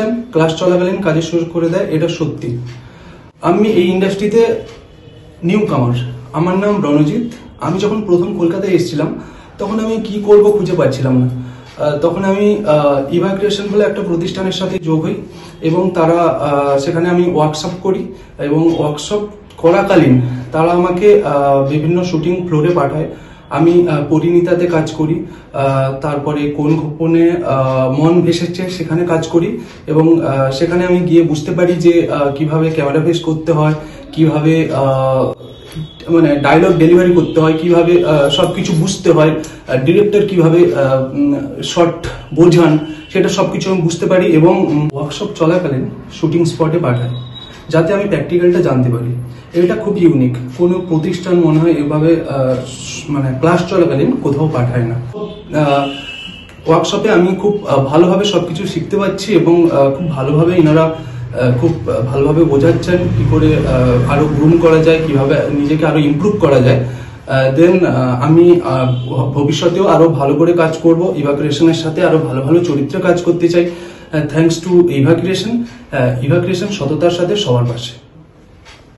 Evacuation class চলাকালীন কাজে শুরু করে দেয়, এটা সত্যি। আমি এই ইন্ডাস্ট্রিতে নিউ কামার, আমার নাম রণজিৎ। আমি যখন প্রথম কলকাতায় এসেছিলাম তখন আমি কি করব খুঁজে পাচ্ছিলাম না। তখন আমি ইভাকুয়েশন বলে একটা প্রতিষ্ঠানের সাথে যোগ হই এবং তারা সেখানে আমি ওয়ার্কশপ করি এবং ওয়ার্কশপ করাকালীন তারা আমাকে বিভিন্ন শুটিং ফ্লোরে পাঠায়। আমি পরিণীতাতে কাজ করি, তারপরে কোন গোপনে মন ভেসেছে সেখানে কাজ করি এবং সেখানে আমি গিয়ে বুঝতে পারি যে কিভাবে ক্যামেরা ফেস করতে হয়, কিভাবে মানে ডায়লগ ডেলিভারি করতে হয়, কিভাবে সবকিছু বুঝতে হয়, ডিরেক্টর কিভাবে শর্ট বোঝান সেটা সবকিছু আমি বুঝতে পারি এবং ওয়ার্কশপ চলাকালীন শুটিং স্পটে পাঠাই যাতে আমি প্র্যাকটিক্যালটা জানতে পারি। এটা খুব ইউনিক, কোনো প্রতিষ্ঠান মনে হয় এভাবে মানে ক্লাস চলাকালীন কোথাও পাঠায় না। ওয়ার্কশপে আমি খুব ভালোভাবে সবকিছু শিখতে পারছি এবং খুব ভালোভাবে এনারা খুব ভালোভাবে বোঝাচ্ছেন কি করে আরো গ্রুম করা যায়, কিভাবে নিজেকে আরো ইমপ্রুভ করা যায়। দেন আমি ভবিষ্যতেও আরো ভালো করে কাজ করব, ইভাকুয়েশনের সাথে আরো ভালো ভালো চরিত্রে কাজ করতে চাই। Thanks to evacuation. ইভাকুয়েশন সততার সাথে সবার পাশে।